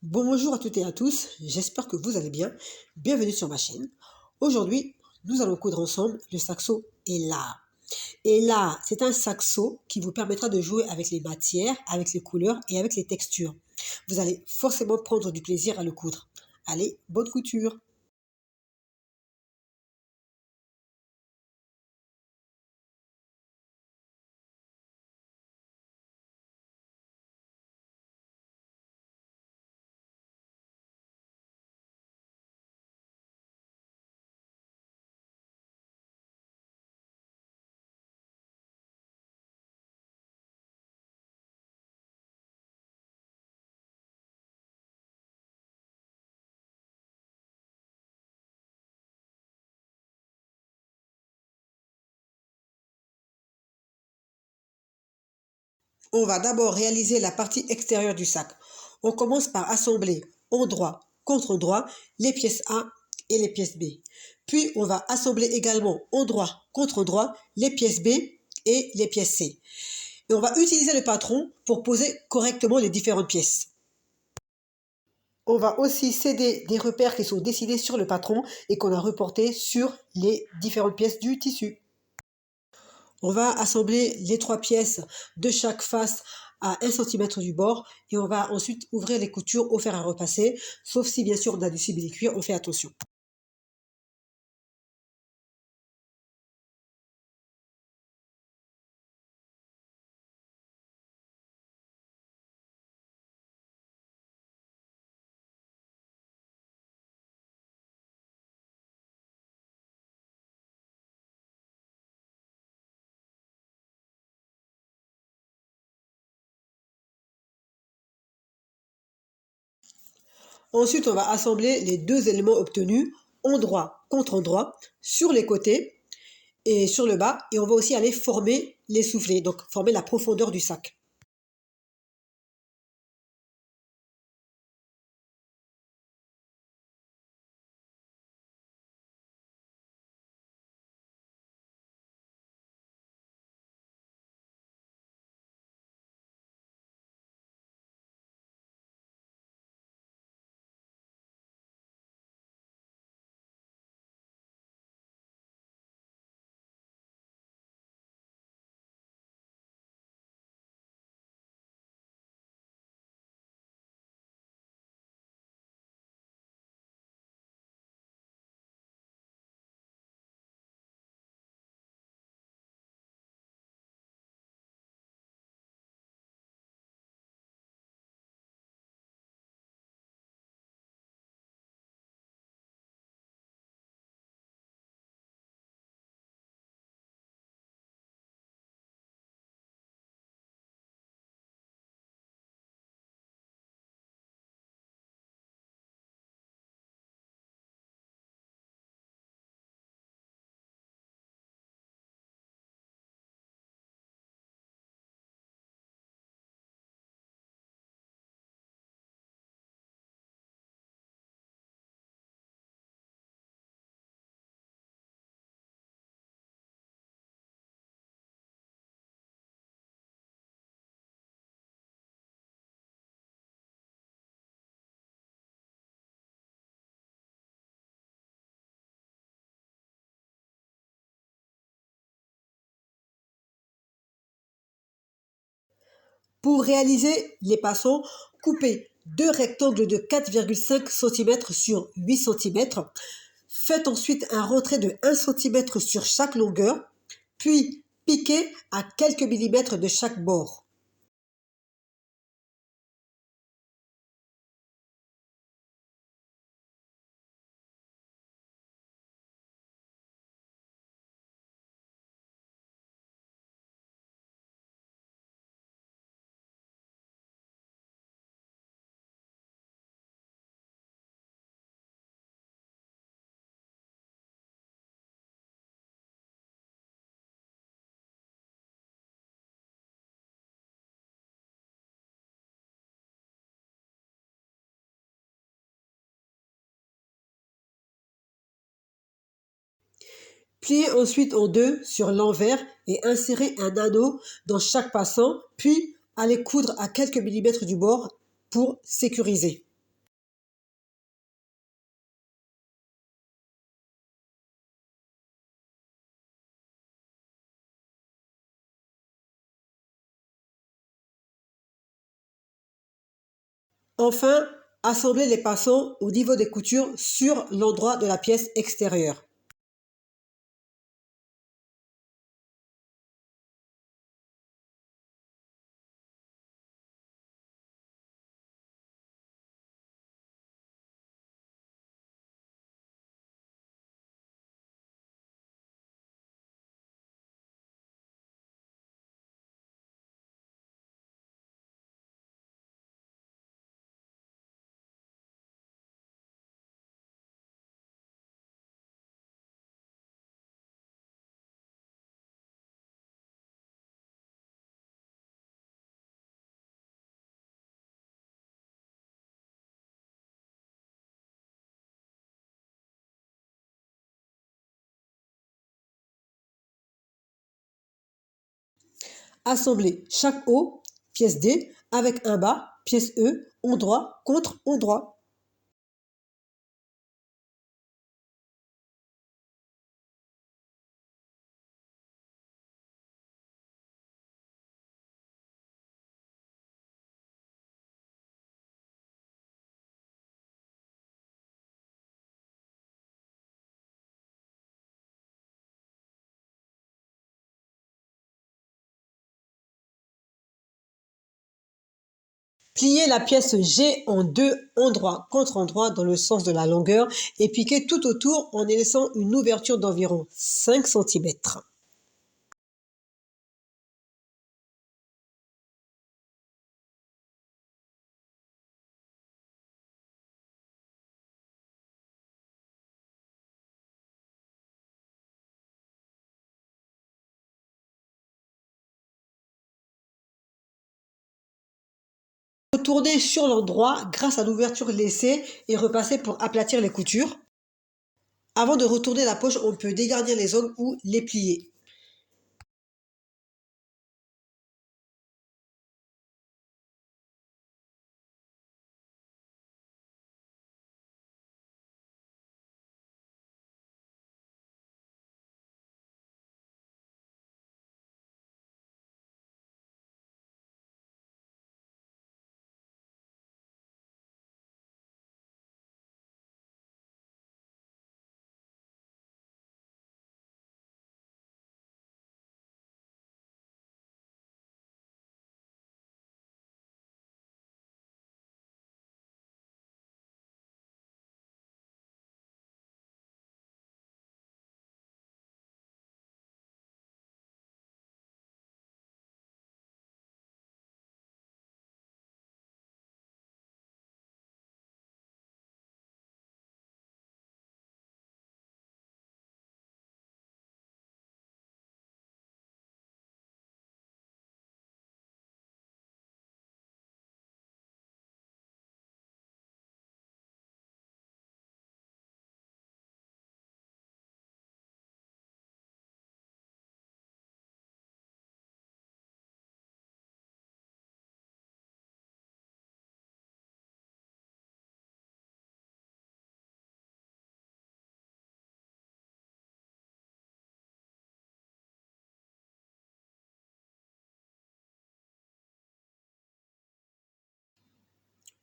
Bonjour à toutes et à tous, j'espère que vous allez bien. Bienvenue sur ma chaîne. Aujourd'hui, nous allons coudre ensemble le saxo Ella. Ella, c'est un saxo qui vous permettra de jouer avec les matières, avec les couleurs et avec les textures. Vous allez forcément prendre du plaisir à le coudre. Allez, bonne couture! On va d'abord réaliser la partie extérieure du sac. On commence par assembler endroit contre endroit les pièces A et les pièces B. Puis on va assembler également endroit contre endroit les pièces B et les pièces C. Et on va utiliser le patron pour poser correctement les différentes pièces. On va aussi céder des repères qui sont dessinés sur le patron et qu'on a reportés sur les différentes pièces du tissu. On va assembler les 3 pièces de chaque face à 1 cm du bord et on va ensuite ouvrir les coutures au fer à repasser, sauf si bien sûr on a du simili-cuir, on fait attention. Ensuite, on va assembler les 2 éléments obtenus, endroit contre endroit, sur les côtés et sur le bas, et on va aussi aller former les soufflets, donc former la profondeur du sac. Pour réaliser les passants, coupez 2 rectangles de 4,5 cm sur 8 cm. Faites ensuite un retrait de 1 cm sur chaque longueur, puis piquez à quelques millimètres de chaque bord. Pliez ensuite en deux sur l'envers et insérez un anneau dans chaque passant, puis allez coudre à quelques millimètres du bord pour sécuriser. Enfin, assemblez les passants au niveau des coutures sur l'endroit de la pièce extérieure. Assemblez chaque haut, pièce D, avec un bas, pièce E, endroit contre endroit. Pliez la pièce G en deux endroits contre endroit dans le sens de la longueur et piquez tout autour en y laissant une ouverture d'environ 5 cm. Retournez sur l'endroit grâce à l'ouverture laissée et repassez pour aplatir les coutures. Avant de retourner la poche, on peut dégarnir les ongles ou les plier.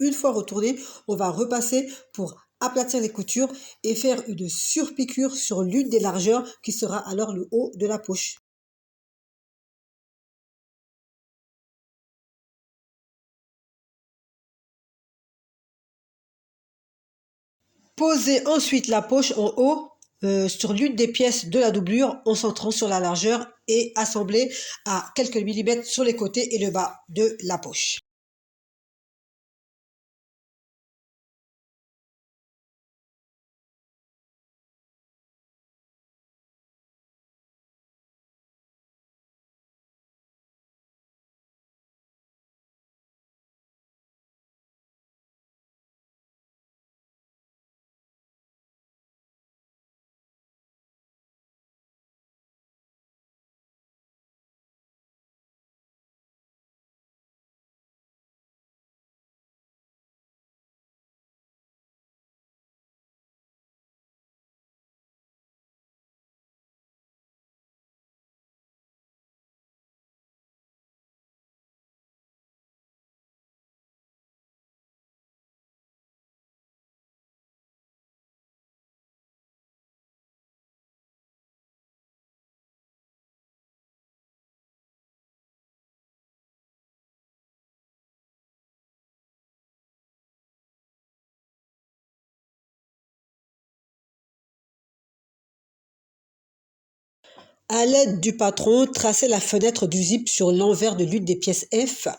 Une fois retourné, on va repasser pour aplatir les coutures et faire une surpiqûre sur l'une des largeurs qui sera alors le haut de la poche. Posez ensuite la poche en haut sur l'une des pièces de la doublure en centrant sur la largeur et assemblez à quelques millimètres sur les côtés et le bas de la poche. À l'aide du patron, tracez la fenêtre du zip sur l'envers de l'une des pièces F.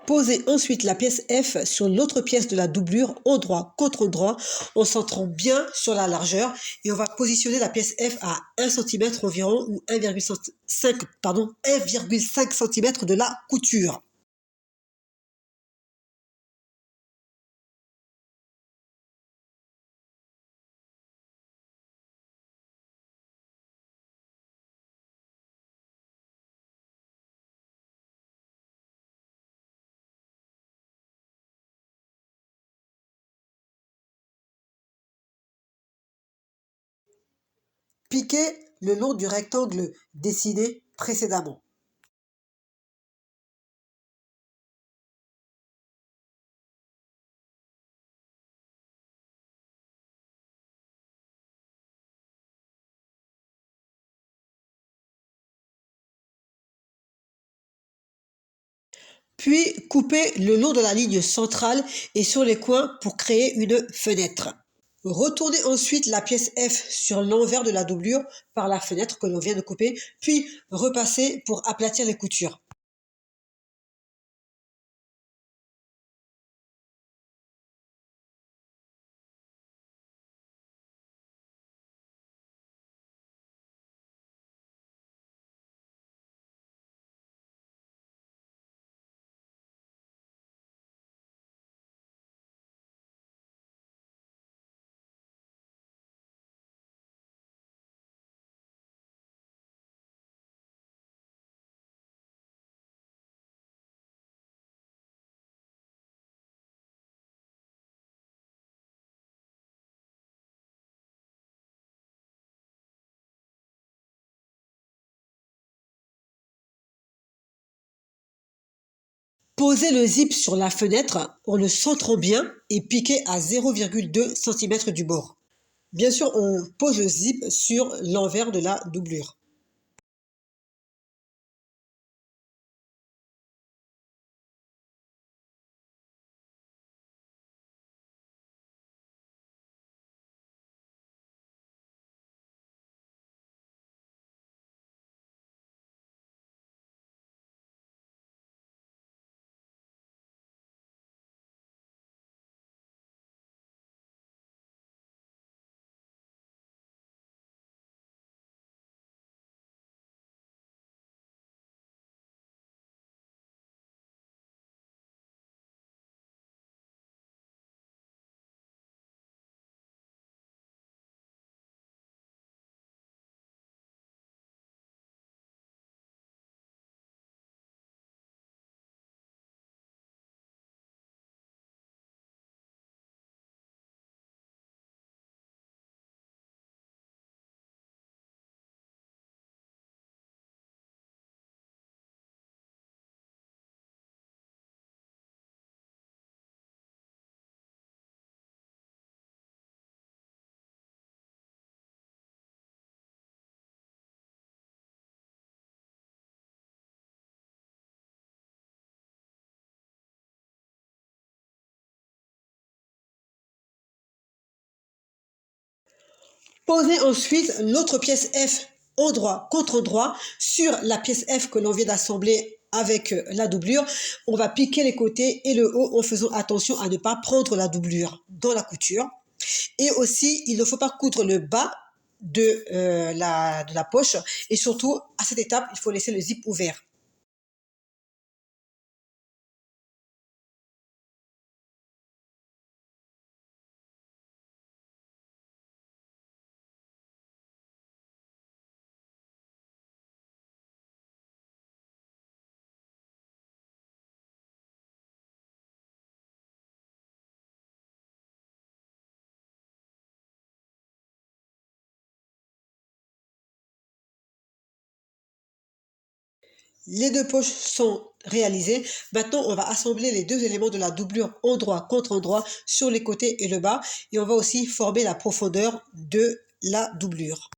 Posez ensuite la pièce F sur l'autre pièce de la doublure, endroit contre endroit, en centrant bien sur la largeur, et on va positionner la pièce F à 1 cm environ ou 1,5 cm de la couture. Piquez le long du rectangle dessiné précédemment. Puis coupez le long de la ligne centrale et sur les coins pour créer une fenêtre. Retournez ensuite la pièce F sur l'envers de la doublure par la fenêtre que l'on vient de couper, puis repassez pour aplatir les coutures. Posez le zip sur la fenêtre en le centrant bien et piquez à 0,2 cm du bord. Bien sûr, on pose le zip sur l'envers de la doublure. Posez ensuite l'autre pièce F endroit contre endroit sur la pièce F que l'on vient d'assembler avec la doublure. On va piquer les côtés et le haut en faisant attention à ne pas prendre la doublure dans la couture. Et aussi, il ne faut pas coudre le bas de la poche. Et surtout, à cette étape, il faut laisser le zip ouvert. Les deux poches sont réalisées. Maintenant, on va assembler les deux éléments de la doublure endroit contre endroit sur les côtés et le bas. Et on va aussi former la profondeur de la doublure.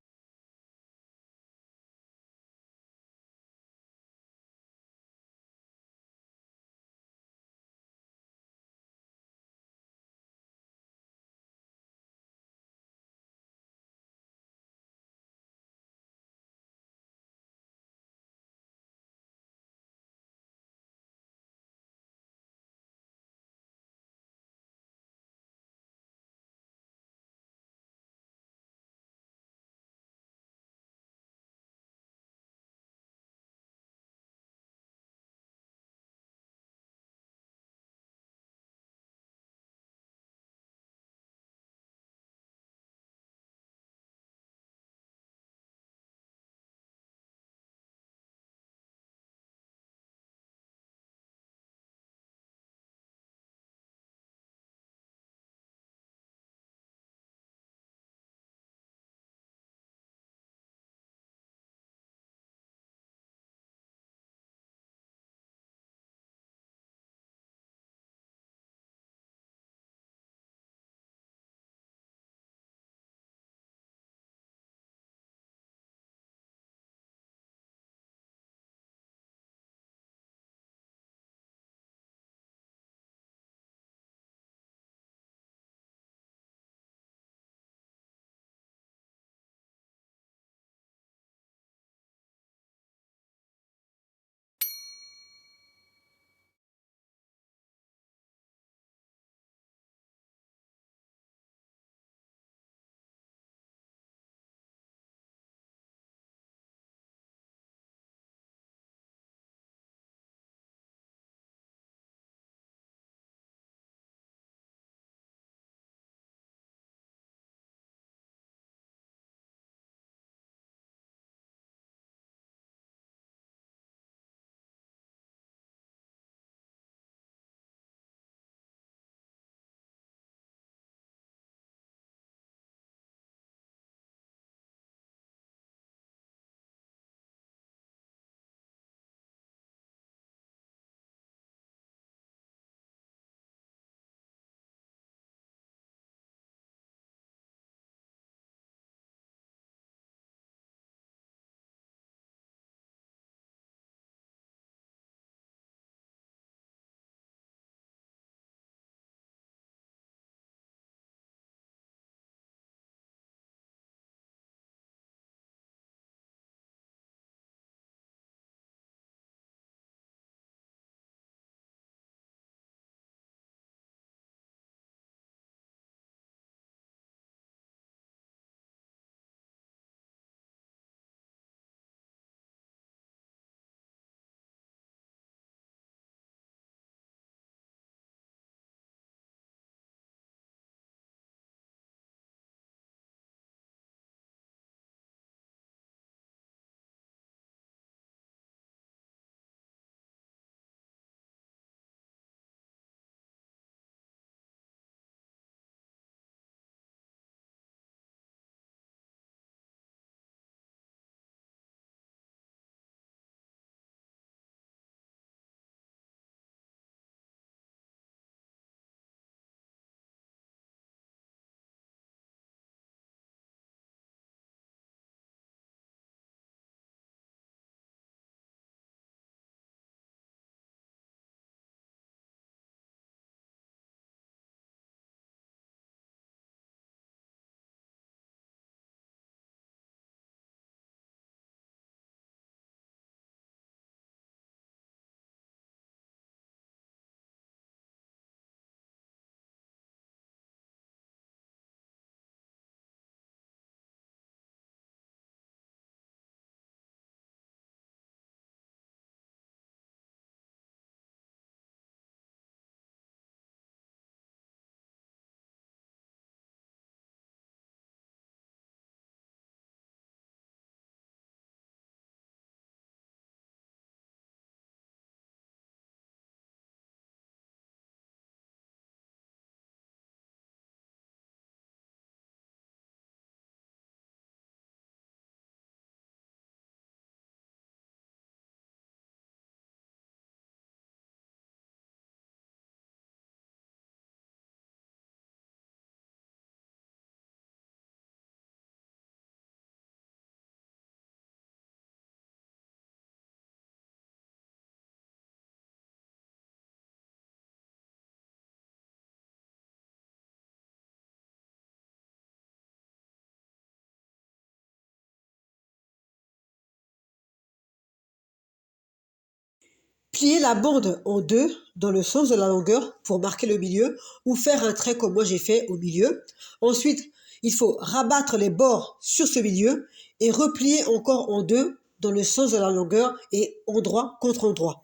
plier la bande en deux dans le sens de la longueur pour marquer le milieu ou faire un trait comme moi j'ai fait au milieu. Ensuite, il faut rabattre les bords sur ce milieu et replier encore en deux dans le sens de la longueur et endroit contre endroit.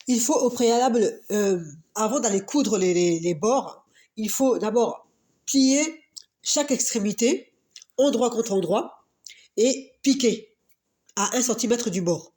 Il faut au préalable, avant d'aller coudre les bords, il faut d'abord plier chaque extrémité, endroit contre endroit, et piquer à 1 cm du bord.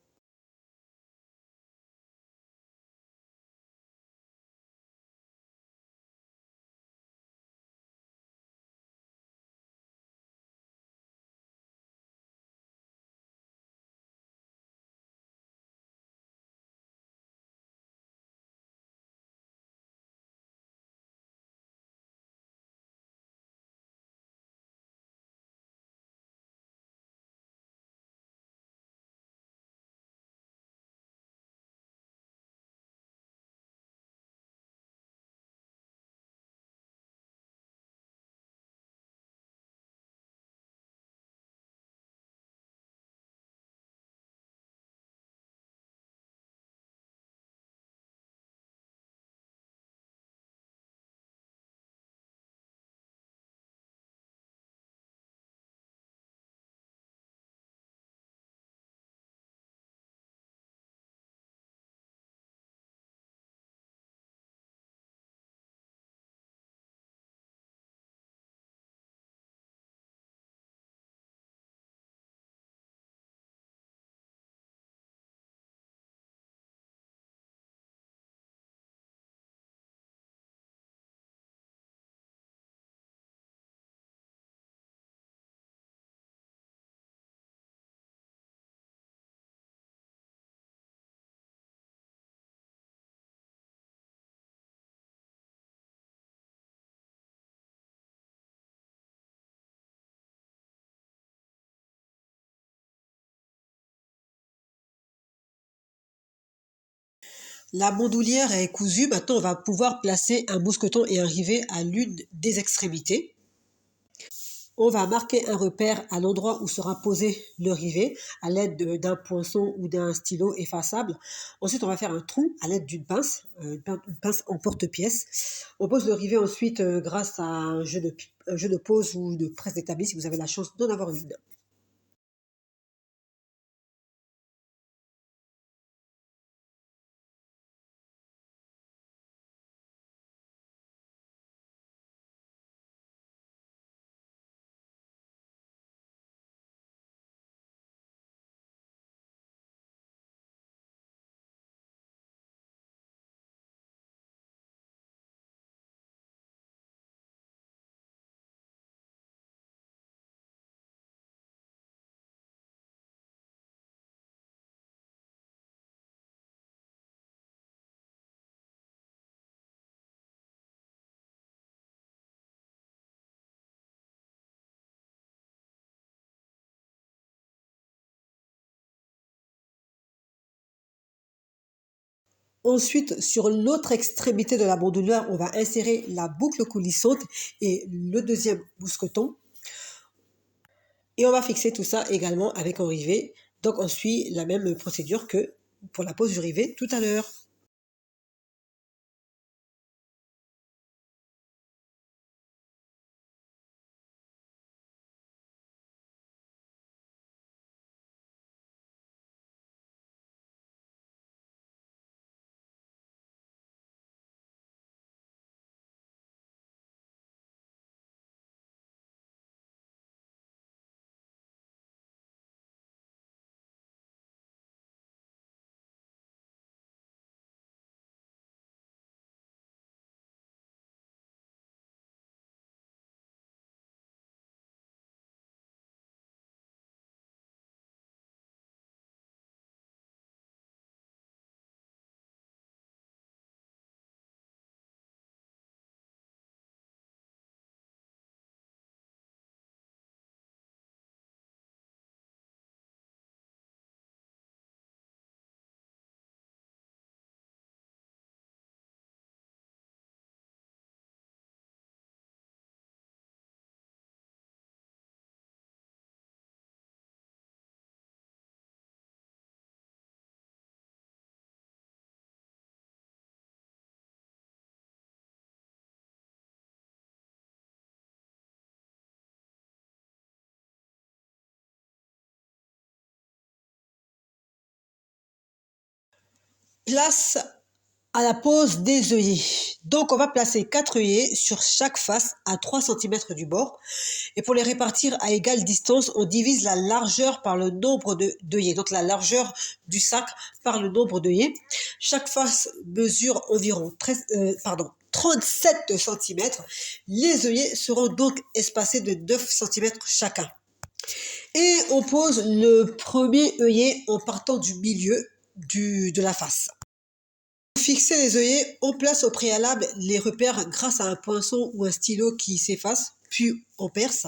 La bandoulière est cousue, maintenant on va pouvoir placer un mousqueton et un rivet à l'une des extrémités. On va marquer un repère à l'endroit où sera posé le rivet à l'aide d'un poinçon ou d'un stylo effaçable. Ensuite, on va faire un trou à l'aide d'une pince, une pince en porte-pièce. On pose le rivet ensuite grâce à un jeu de pose ou de presse d'établi si vous avez la chance d'en avoir une. Ensuite, sur l'autre extrémité de la bandoulière, on va insérer la boucle coulissante et le deuxième mousqueton. Et on va fixer tout ça également avec un rivet. Donc on suit la même procédure que pour la pose du rivet tout à l'heure. Place à la pose des œillets. Donc on va placer 4 œillets sur chaque face à 3 cm du bord. Et pour les répartir à égale distance, on divise la largeur par le nombre d'œillets. Donc la largeur du sac par le nombre d'œillets. Chaque face mesure environ 37 cm. Les œillets seront donc espacés de 9 cm chacun. Et on pose le premier œillet en partant du milieu de la face. Pour fixer les œillets, on place au préalable les repères grâce à un poinçon ou un stylo qui s'efface, puis on perce.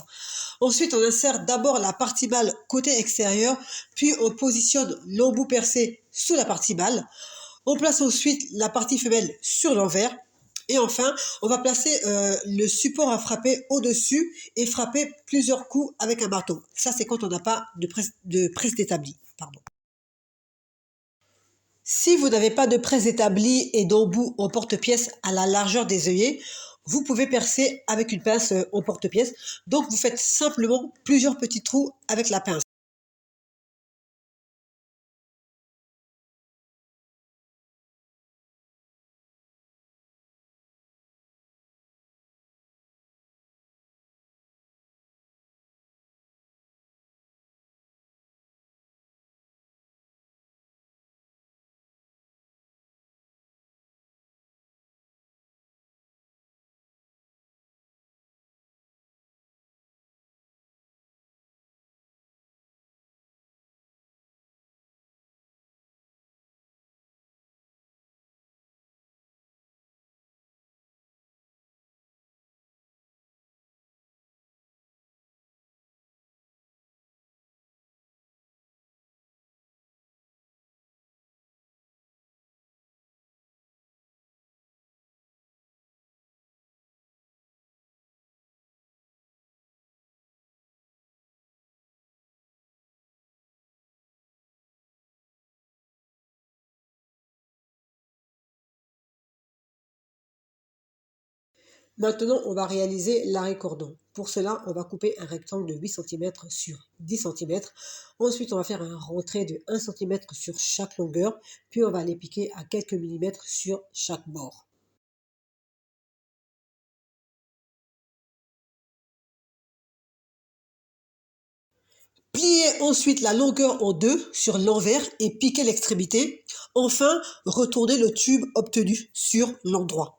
Ensuite, on insère d'abord la partie mâle côté extérieur, puis on positionne l'embout percé sous la partie mâle. On place ensuite la partie femelle sur l'envers. Et enfin, on va placer le support à frapper au-dessus et frapper plusieurs coups avec un marteau. Ça, c'est quand on n'a pas de presse d'établi. Pardon. Si vous n'avez pas de presse établie et d'embout en porte-pièce à la largeur des œillets, vous pouvez percer avec une pince en porte-pièce. Donc vous faites simplement plusieurs petits trous avec la pince. Maintenant, on va réaliser l'arrêt cordon. Pour cela, on va couper un rectangle de 8 cm sur 10 cm. Ensuite, on va faire un retrait de 1 cm sur chaque longueur, puis on va les piquer à quelques millimètres sur chaque bord. Pliez ensuite la longueur en deux sur l'envers et piquez l'extrémité. Enfin, retournez le tube obtenu sur l'endroit.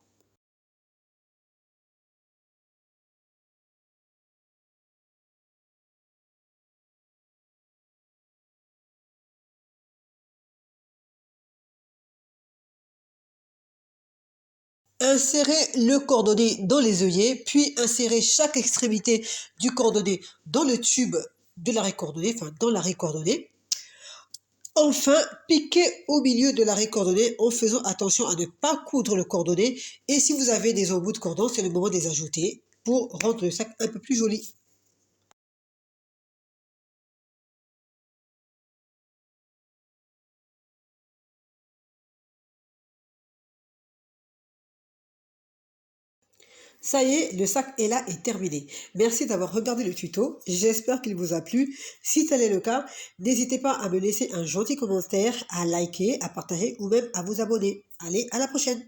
Insérez le cordonnet dans les œillets, puis insérez chaque extrémité du cordonnet dans le tube de l'arrêt cordonnet, enfin dans l'arrêt cordonnet. Enfin, piquez au milieu de l'arrêt cordonnet en faisant attention à ne pas coudre le cordonnet. Et si vous avez des embouts de cordon, c'est le moment de les ajouter pour rendre le sac un peu plus joli. Ça y est, le sac est là et terminé. Merci d'avoir regardé le tuto. J'espère qu'il vous a plu. Si tel est le cas, n'hésitez pas à me laisser un gentil commentaire, à liker, à partager ou même à vous abonner. Allez, à la prochaine!